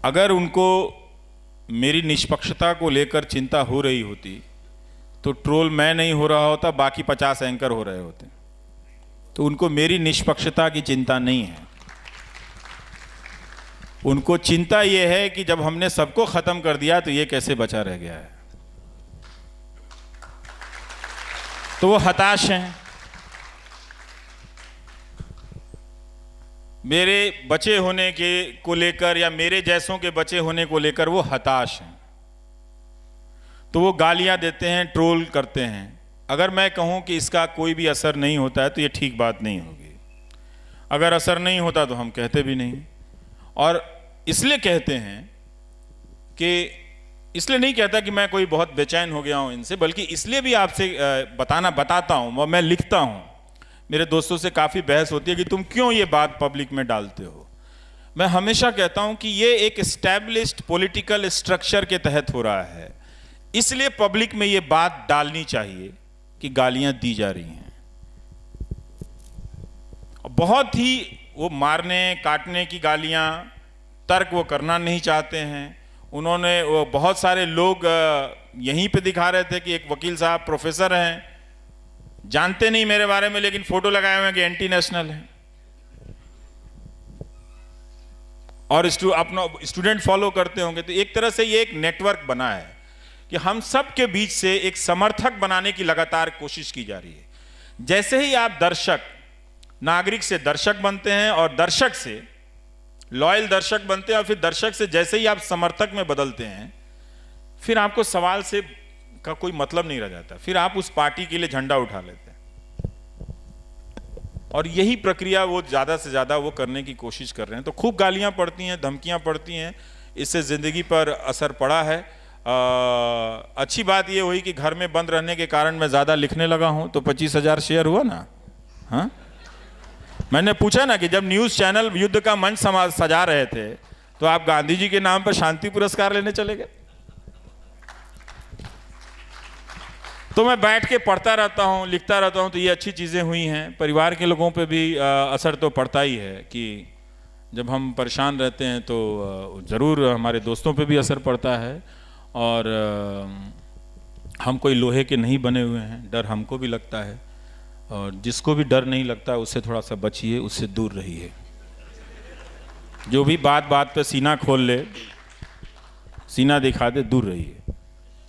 अगर उनको मेरी निष्पक्षता को लेकर चिंता हो रही होती तो ट्रोल मैं नहीं हो रहा होता, बाकी 50 एंकर हो रहे होते। तो उनको मेरी निष्पक्षता की चिंता नहीं है, उनको चिंता यह है कि जब हमने सबको खत्म कर दिया तो ये कैसे बचा रह गया है। तो वो हताश हैं। मेरे बचे होने के को लेकर या मेरे जैसों के बचे होने को लेकर वो हताश हैं, तो वो गालियां देते हैं, ट्रोल करते हैं। अगर मैं कहूं कि इसका कोई भी असर नहीं होता है तो ये ठीक बात नहीं होगी। अगर असर नहीं होता तो हम कहते भी नहीं। और इसलिए कहते हैं कि इसलिए नहीं कहता कि मैं कोई बहुत बेचैन हो गया हूं इनसे, बल्कि इसलिए भी आपसे बताता हूं। मैं लिखता हूं, मेरे दोस्तों से काफ़ी बहस होती है कि तुम क्यों ये बात पब्लिक में डालते हो। मैं हमेशा कहता हूं कि ये एक एस्टैब्लिश्ड पॉलिटिकल स्ट्रक्चर के तहत हो रहा है, इसलिए पब्लिक में ये बात डालनी चाहिए कि गालियां दी जा रही हैं। बहुत ही वो मारने काटने की गालियां, तर्क वो करना नहीं चाहते हैं। उन्होंने वो बहुत सारे लोग यहीं पे दिखा रहे थे कि एक वकील साहब प्रोफेसर हैं, जानते नहीं मेरे बारे में, लेकिन फोटो लगाए हुए हैं कि एंटी नेशनल है, और अपना स्टूडेंट फॉलो करते होंगे। तो एक तरह से ये एक नेटवर्क बना है कि हम सब के बीच से एक समर्थक बनाने की लगातार कोशिश की जा रही है। जैसे ही आप दर्शक, नागरिक से दर्शक बनते हैं और दर्शक से लॉयल दर्शक बनते हैं, और फिर दर्शक से जैसे ही आप समर्थक में बदलते हैं, फिर आपको सवाल से का कोई मतलब नहीं रह जाता, फिर आप उस पार्टी के लिए झंडा उठा लेते हैं। और यही प्रक्रिया वो ज़्यादा से ज़्यादा वो करने की कोशिश कर रहे हैं। तो खूब गालियां पड़ती हैं, धमकियां पड़ती हैं, इससे ज़िंदगी पर असर पड़ा है। अच्छी बात ये हुई कि घर में बंद रहने के कारण मैं ज़्यादा लिखने लगा हूं, तो 25,000 शेयर हुआ ना। हाँ, मैंने पूछा ना कि जब न्यूज़ चैनल युद्ध का मंच सजा रहे थे तो आप गांधी जी के नाम पर शांति पुरस्कार लेने चले गए। तो मैं बैठ के पढ़ता रहता हूँ, लिखता रहता हूँ, तो ये अच्छी चीज़ें हुई हैं। परिवार के लोगों पे भी असर तो पड़ता ही है कि जब हम परेशान रहते हैं तो ज़रूर हमारे दोस्तों पे भी असर पड़ता है। और हम कोई लोहे के नहीं बने हुए हैं, डर हमको भी लगता है, और जिसको भी डर नहीं लगता उससे थोड़ा सा बचिए, उससे दूर रहिए। जो भी बात बात पे सीना खोल ले, सीना दिखा दे, दूर रहिए।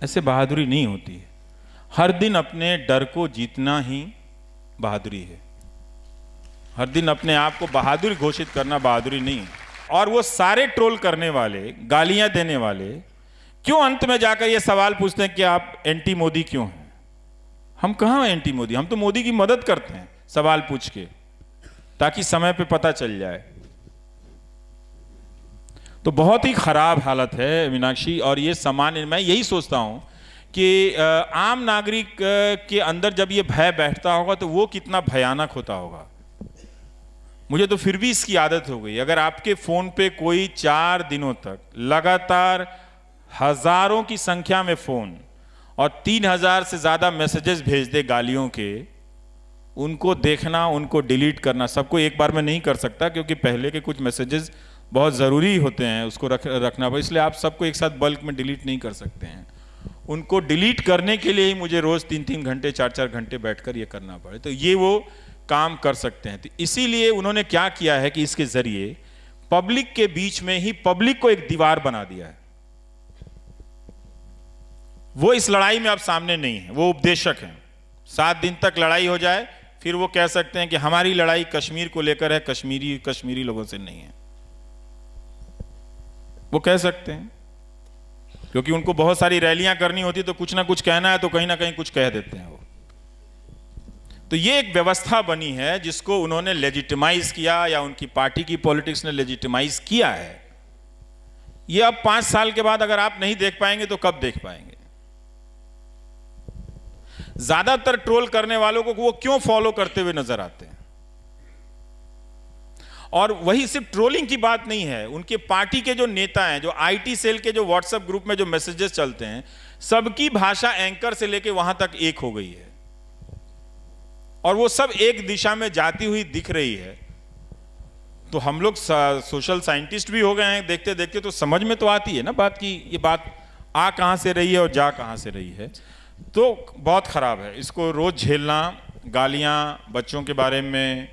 ऐसे बहादुरी नहीं होती है। हर दिन अपने डर को जीतना ही बहादुरी है। हर दिन अपने आप को बहादुर घोषित करना बहादुरी नहीं है। और वो सारे ट्रोल करने वाले, गालियां देने वाले क्यों अंत में जाकर ये सवाल पूछते हैं कि आप एंटी मोदी क्यों हैं? हम कहाँ एंटी मोदी? हम तो मोदी की मदद करते हैं सवाल पूछ के, ताकि समय पे पता चल जाए। तो बहुत ही खराब हालत है मीनाक्षी। और ये सामान्य, मैं यही सोचता हूं कि आम नागरिक के अंदर जब ये भय बैठता होगा तो वो कितना भयानक होता होगा। मुझे तो फिर भी इसकी आदत हो गई। अगर आपके फोन पे कोई 4 दिनों तक लगातार हजारों की संख्या में फोन और 3,000 से ज्यादा मैसेजेस भेज दे गालियों के, उनको देखना, उनको डिलीट करना, सबको एक बार में नहीं कर सकता, क्योंकि पहले के कुछ मैसेजेस बहुत ज़रूरी होते हैं, उसको रखना पड़े, इसलिए आप सबको एक साथ बल्क में डिलीट नहीं कर सकते हैं। उनको डिलीट करने के लिए ही मुझे रोज़ 3-3 घंटे 4-4 घंटे बैठकर ये करना पड़े, तो ये वो काम कर सकते हैं। तो इसीलिए उन्होंने क्या किया है कि इसके ज़रिए पब्लिक के बीच में ही पब्लिक को एक दीवार बना दिया है। वो इस लड़ाई में अब सामने नहीं है, वो उपदेशक हैं। 7 दिन तक लड़ाई हो जाए, फिर वो कह सकते हैं कि हमारी लड़ाई कश्मीर को लेकर है, कश्मीरी लोगों से नहीं है। वो कह सकते हैं, क्योंकि उनको बहुत सारी रैलियां करनी होती, तो कुछ ना कुछ कहना है तो कहीं ना कहीं कुछ कह देते हैं वो। तो ये एक व्यवस्था बनी है जिसको उन्होंने लेजिटिमाइज किया, या उनकी पार्टी की पॉलिटिक्स ने लेजिटिमाइज किया है। ये अब 5 साल के बाद अगर आप नहीं देख पाएंगे तो कब देख पाएंगे? ज्यादातर ट्रोल करने वालों को वो क्यों फॉलो करते हुए नजर आते हैं? और वही सिर्फ ट्रोलिंग की बात नहीं है, उनके पार्टी के जो नेता हैं, जो आईटी सेल के जो व्हाट्सएप ग्रुप में जो मैसेजेस चलते हैं, सबकी भाषा एंकर से लेके वहां तक एक हो गई है, और वो सब एक दिशा में जाती हुई दिख रही है। तो हम लोग सोशल साइंटिस्ट भी हो गए हैं, देखते देखते तो समझ में तो आती है ना बात की ये बात आ कहाँ से रही है और जा कहाँ से रही है। तो बहुत ख़राब है, इसको रोज़ झेलना, गालियाँ बच्चों के बारे में,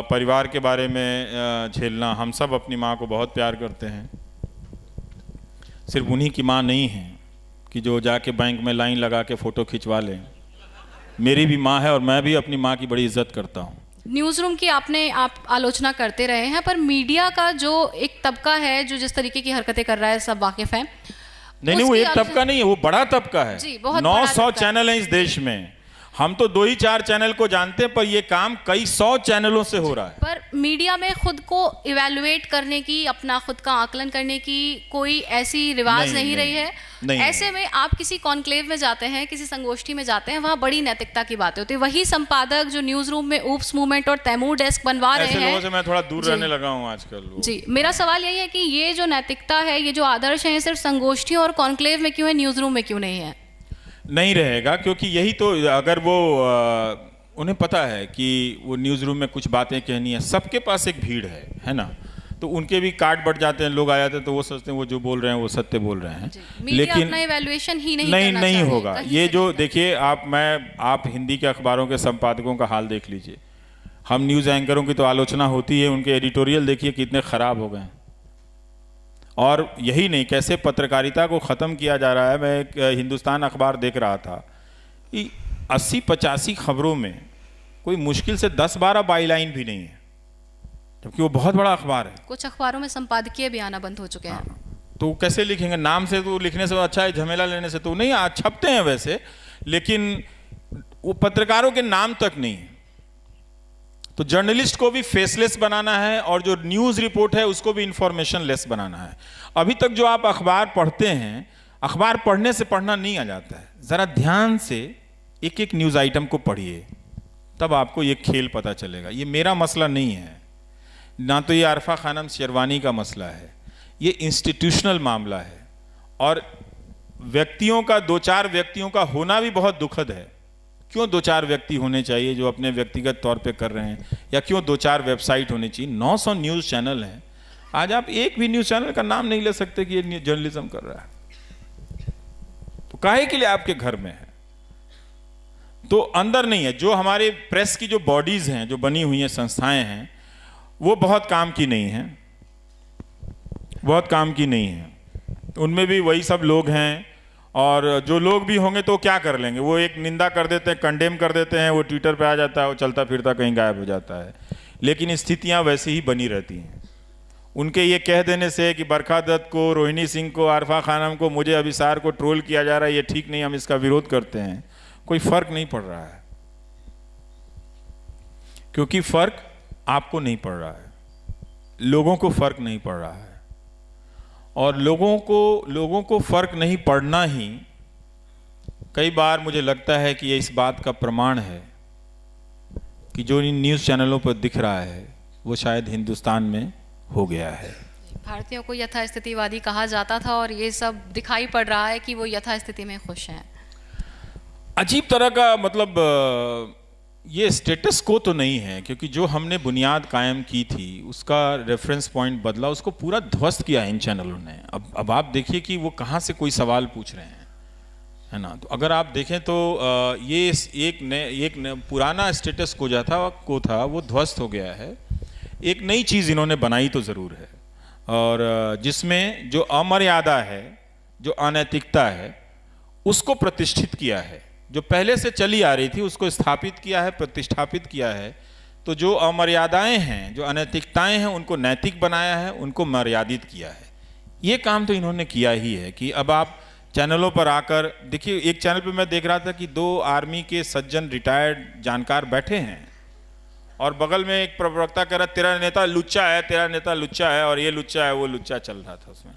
परिवार के बारे में झेलना। हम सब अपनी माँ को बहुत प्यार करते हैं, सिर्फ उन्हीं की माँ नहीं है कि जो जाके बैंक में लाइन लगा के फ़ोटो खिंचवा लें। मेरी भी माँ है और मैं भी अपनी माँ की बड़ी इज्जत करता हूँ। न्यूज़ रूम की आप आलोचना करते रहे हैं, पर मीडिया का जो एक तबका है जो जिस तरीके की हरकतें कर रहा है सब वाकिफ हैं। नहीं, वो एक तबका नहीं है, वो बड़ा तबका है। जी, बहुत 900 चैनल हैं इस देश में। हम तो 2 ही 4 चैनल को जानते हैं, पर ये काम कई 100 चैनलों से हो रहा है। पर मीडिया में खुद को इवैल्यूएट करने की, अपना खुद का आकलन करने की कोई ऐसी रिवाज नहीं रही है। ऐसे में आप किसी कॉन्क्लेव में जाते हैं, किसी संगोष्ठी में जाते हैं, वहाँ बड़ी नैतिकता की बातें होती है। वही संपादक जो न्यूज रूम में ऊप्स मूवमेंट और तैमूर डेस्क बनवा रहे हैं, ऐसे लोगों से मैं थोड़ा दूर रहने लगा हूँ आजकल। जी, मेरा सवाल यही है कि ये जो नैतिकता है, ये जो आदर्श है, सिर्फ संगोष्ठियों और कॉन्क्लेव में क्यों है, न्यूज रूम में क्यों नहीं है? नहीं रहेगा, क्योंकि यही तो, अगर वो उन्हें पता है कि वो न्यूज़ रूम में कुछ बातें कहनी है, सबके पास एक भीड़ है ना, तो उनके भी कार्ड बढ़ जाते हैं, लोग आ जाते हैं, तो वो सोचते हैं वो जो बोल रहे हैं वो सत्य बोल रहे हैं। लेकिन अपना इवैल्यूएशन ही नहीं होगा। ये जो देखिए आप हिंदी के अखबारों के संपादकों का हाल देख लीजिए। हम न्यूज़ एंकरों की तो आलोचना होती है, उनके एडिटोरियल देखिए कितने ख़राब हो गए। और यही नहीं, कैसे पत्रकारिता को ख़त्म किया जा रहा है। मैं एक हिंदुस्तान अखबार देख रहा था कि 80-85 खबरों में कोई मुश्किल से 10-12 बाईलाइन भी नहीं है, जबकि वो बहुत बड़ा अखबार है। कुछ अखबारों में संपादकीय भी आना बंद हो चुके हैं। तो कैसे लिखेंगे? नाम से तो लिखने से अच्छा है, झमेला लेने से तो नहीं। आज छपते हैं वैसे, लेकिन वो पत्रकारों के नाम तक नहीं है। तो जर्नलिस्ट को भी फेसलेस बनाना है और जो न्यूज़ रिपोर्ट है उसको भी इंफॉर्मेशन लेस बनाना है। अभी तक जो आप अखबार पढ़ते हैं, अखबार पढ़ने से पढ़ना नहीं आ जाता है। ज़रा ध्यान से एक एक न्यूज़ आइटम को पढ़िए, तब आपको ये खेल पता चलेगा। ये मेरा मसला नहीं है, ना तो ये आरफा खानम शेरवानी का मसला है, ये इंस्टीट्यूशनल मामला है। और व्यक्तियों का, 2-4 व्यक्तियों का होना भी बहुत दुखद है। क्यों 2-4 व्यक्ति होने चाहिए जो अपने व्यक्तिगत तौर पे कर रहे हैं, या क्यों 2-4 वेबसाइट होनी चाहिए? 900 न्यूज़ चैनल हैं। आज आप एक भी न्यूज़ चैनल का नाम नहीं ले सकते कि ये जर्नलिज्म कर रहा है। तो काहे के लिए आपके घर में है? तो अंदर नहीं है। जो हमारे प्रेस की जो बॉडीज़ हैं, जो बनी हुई हैं संस्थाएं हैं, वो बहुत काम की नहीं हैं, बहुत काम की नहीं हैं। उनमें भी वही सब लोग हैं, और जो लोग भी होंगे तो क्या कर लेंगे? वो एक निंदा कर देते हैं, कंडेम कर देते हैं, वो ट्विटर पे आ जाता है, वो चलता फिरता कहीं गायब हो जाता है। लेकिन स्थितियां वैसे ही बनी रहती हैं। उनके ये कह देने से कि बरखा दत्त को, रोहिणी सिंह को, आरफा खानम को, मुझे अभिसार को ट्रोल किया जा रहा है, ये ठीक नहीं, हम इसका विरोध करते हैं, कोई फर्क नहीं पड़ रहा है। क्योंकि फर्क आपको नहीं पड़ रहा है, लोगों को फर्क नहीं पड़ रहा है। और लोगों को फर्क नहीं पड़ना ही कई बार मुझे लगता है कि ये इस बात का प्रमाण है कि जो इन न्यूज़ चैनलों पर दिख रहा है वो शायद हिंदुस्तान में हो गया है। भारतीयों को यथास्थितिवादी कहा जाता था और ये सब दिखाई पड़ रहा है कि वो यथास्थिति में खुश हैं। अजीब तरह का, मतलब ये स्टेटस को तो नहीं है, क्योंकि जो हमने बुनियाद कायम की थी उसका रेफरेंस पॉइंट बदला, उसको पूरा ध्वस्त किया इन चैनलों ने। अब आप देखिए कि वो कहाँ से कोई सवाल पूछ रहे हैं, है ना। तो अगर आप देखें तो ये एक पुराना स्टेटस को था वो ध्वस्त हो गया है। एक नई चीज़ इन्होंने बनाई तो ज़रूर है, और जिसमें जो अमर्यादा है, जो अनैतिकता है, उसको प्रतिष्ठित किया है। जो पहले से चली आ रही थी उसको स्थापित किया है, प्रतिष्ठापित किया है। तो जो अमर्यादाएं हैं, जो अनैतिकताएं हैं, उनको नैतिक बनाया है, उनको मर्यादित किया है। ये काम तो इन्होंने किया ही है कि अब आप चैनलों पर आकर देखिए। एक चैनल पे मैं देख रहा था कि 2 आर्मी के सज्जन रिटायर्ड जानकार बैठे हैं, और बगल में एक प्रवक्ता कह रहा तेरा नेता लुच्चा है, तेरा नेता लुच्चा है, और ये लुच्चा है, वो लुच्चा चल रहा था उसमें।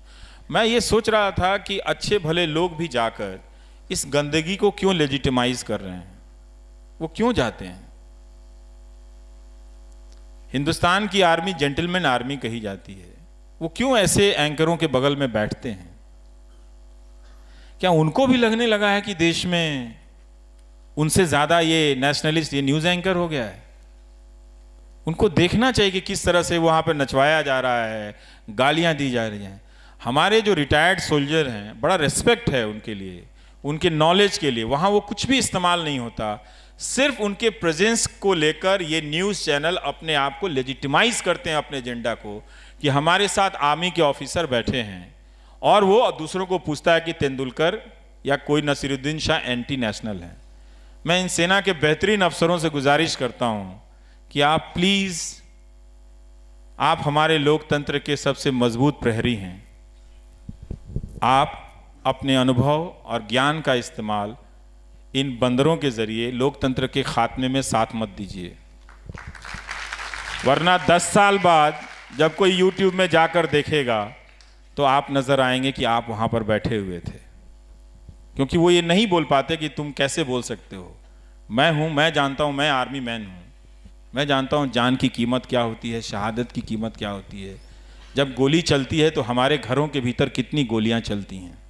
मैं ये सोच रहा था कि अच्छे भले लोग भी जाकर इस गंदगी को क्यों लेजिटिमाइज कर रहे हैं? वो क्यों जाते हैं? हिंदुस्तान की आर्मी जेंटलमैन आर्मी कही जाती है, वो क्यों ऐसे एंकरों के बगल में बैठते हैं? क्या उनको भी लगने लगा है कि देश में उनसे ज्यादा ये नेशनलिस्ट, ये न्यूज एंकर हो गया है? उनको देखना चाहिए कि किस तरह से वहाँ पर नचवाया जा रहा है, गालियाँ दी जा रही हैं। हमारे जो रिटायर्ड सोल्जर हैं, बड़ा रिस्पेक्ट है उनके लिए, उनके नॉलेज के लिए। वहाँ वो कुछ भी इस्तेमाल नहीं होता, सिर्फ उनके प्रेजेंस को लेकर ये न्यूज़ चैनल अपने आप को लेजिटिमाइज करते हैं, अपने एजेंडा को, कि हमारे साथ आर्मी के ऑफिसर बैठे हैं। और वो दूसरों को पूछता है कि तेंदुलकर या कोई नसीरुद्दीन शाह एंटी नेशनल है। मैं इन सेना के बेहतरीन अफसरों से गुजारिश करता हूँ कि आप प्लीज़, आप हमारे लोकतंत्र के सबसे मजबूत प्रहरी हैं, आप अपने अनुभव और ज्ञान का इस्तेमाल इन बंदरों के जरिए लोकतंत्र के खात्मे में साथ मत दीजिए। वरना 10 साल बाद जब कोई YouTube में जाकर देखेगा तो आप नजर आएंगे कि आप वहां पर बैठे हुए थे, क्योंकि वो ये नहीं बोल पाते कि तुम कैसे बोल सकते हो। मैं हूं, मैं जानता हूं, मैं आर्मी मैन हूं, मैं जानता हूं जान की कीमत क्या होती है, शहादत की कीमत क्या होती है। जब गोली चलती है तो हमारे घरों के भीतर कितनी गोलियां चलती हैं।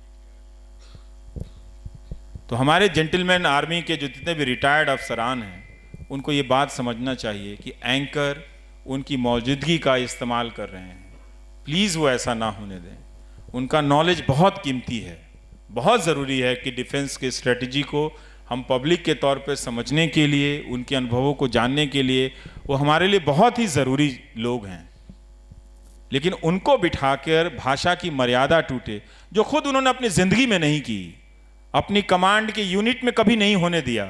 तो हमारे जेंटलमैन आर्मी के जो जितने भी रिटायर्ड अफसरान हैं, उनको ये बात समझना चाहिए कि एंकर उनकी मौजूदगी का इस्तेमाल कर रहे हैं। प्लीज़ वो ऐसा ना होने दें। उनका नॉलेज बहुत कीमती है। बहुत ज़रूरी है कि डिफेंस के स्ट्रेटजी को हम पब्लिक के तौर पर समझने के लिए, उनके अनुभवों को जानने के लिए, वो हमारे लिए बहुत ही ज़रूरी लोग हैं। लेकिन उनको बिठाकर भाषा की मर्यादा टूटे, जो खुद उन्होंने अपनी ज़िंदगी में नहीं की, अपनी कमांड के यूनिट में कभी नहीं होने दिया,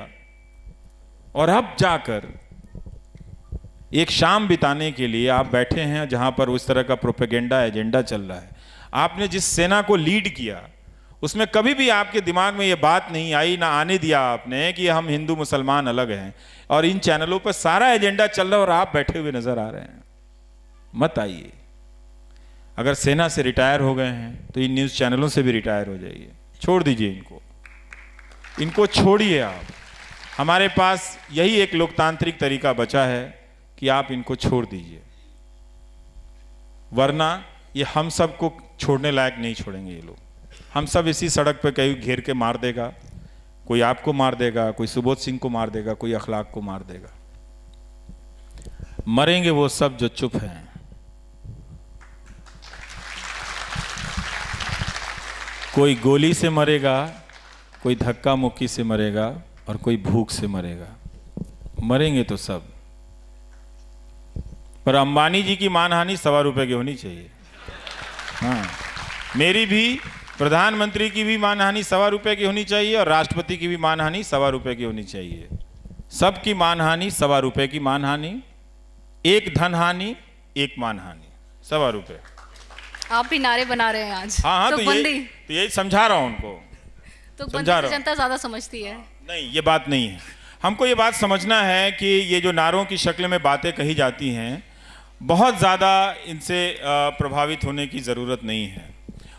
और अब जाकर एक शाम बिताने के लिए आप बैठे हैं जहां पर उस तरह का प्रोपेगेंडा एजेंडा चल रहा है। आपने जिस सेना को लीड किया उसमें कभी भी आपके दिमाग में ये बात नहीं आई, ना आने दिया आपने कि हम हिंदू मुसलमान अलग हैं, और इन चैनलों पर सारा एजेंडा चल रहा है और आप बैठे हुए नजर आ रहे हैं। मत आइए। अगर सेना से रिटायर हो गए हैं तो इन न्यूज़ चैनलों से भी रिटायर हो जाइए, छोड़ दीजिए इनको छोड़िए आप। हमारे पास यही एक लोकतांत्रिक तरीका बचा है कि आप इनको छोड़ दीजिए, वरना ये हम सबको छोड़ने लायक नहीं छोड़ेंगे ये लोग। हम सब इसी सड़क पे कहीं घेर के मार देगा, कोई आपको मार देगा, कोई सुबोध सिंह को मार देगा, कोई अखलाक को मार देगा। मरेंगे वो सब जो चुप हैं। कोई गोली से मरेगा, कोई धक्का मुक्की से मरेगा, और कोई भूख से मरेगा। मरेंगे तो सब, पर अंबानी जी की मानहानि ₹1.25 की होनी चाहिए। हाँ, मेरी भी, प्रधानमंत्री की भी मानहानि ₹1.25 की होनी चाहिए, और राष्ट्रपति की भी मानहानि ₹1.25 की होनी चाहिए। सबकी मानहानि ₹1.25 की मानहानि, एक धनहानि, एक मानहानि, ₹1.25। आप भी नारे बना रहे हैं आज। हाँ, तो यही समझा रहा हूं उनको। तो जनता ज्यादा समझती है। नहीं, ये बात नहीं है। हमको ये बात समझना है कि ये जो नारों की शक्ल में बातें कही जाती हैं, बहुत ज़्यादा इनसे प्रभावित होने की ज़रूरत नहीं है।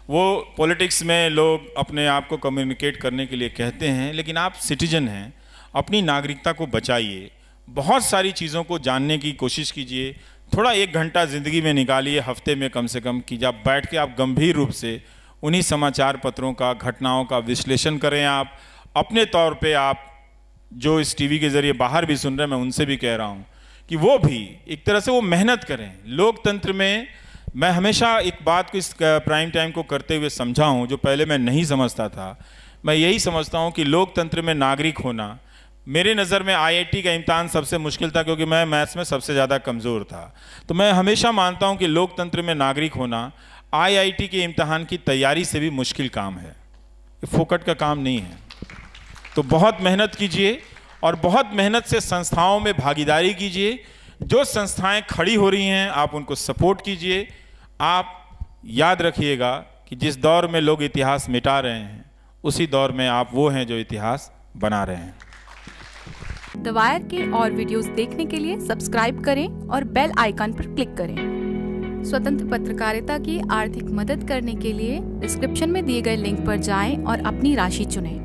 वो पॉलिटिक्स में लोग अपने आप को कम्युनिकेट करने के लिए कहते हैं, लेकिन आप सिटीजन हैं, अपनी नागरिकता को बचाइए। बहुत सारी चीज़ों को जानने की कोशिश कीजिए। थोड़ा 1 घंटा ज़िंदगी में निकालिए, हफ्ते में कम से कम, कि जब बैठ के आप गंभीर रूप से उन्हीं समाचार पत्रों का, घटनाओं का विश्लेषण करें। आप अपने तौर पे, आप जो इस टीवी के ज़रिए बाहर भी सुन रहे हैं, मैं उनसे भी कह रहा हूँ कि वो भी एक तरह से वो मेहनत करें। लोकतंत्र में मैं हमेशा एक बात को, इस प्राइम टाइम को करते हुए समझा हूँ, जो पहले मैं नहीं समझता था। मैं यही समझता हूँ कि लोकतंत्र में नागरिक होना, मेरे नज़र में IIT का इम्तहान सबसे मुश्किल था, क्योंकि मैं मैथ्स में सबसे ज़्यादा कमज़ोर था। तो मैं हमेशा मानता हूँ कि लोकतंत्र में नागरिक होना IIT के इम्तहान की तैयारी से भी मुश्किल काम है। ये फोकट का काम नहीं है। तो बहुत मेहनत कीजिए, और बहुत मेहनत से संस्थाओं में भागीदारी कीजिए। जो संस्थाएं खड़ी हो रही हैं, आप उनको सपोर्ट कीजिए। आप याद रखिएगा कि जिस दौर में लोग इतिहास मिटा रहे हैं, उसी दौर में आप वो हैं जो इतिहास बना रहे हैं। द वायर के और वीडियोस देखने के लिए सब्सक्राइब करें और बेल आइकन पर क्लिक करें। स्वतंत्र पत्रकारिता की आर्थिक मदद करने के लिए डिस्क्रिप्शन में दिए गए लिंक पर जाएं और अपनी राशि चुनें।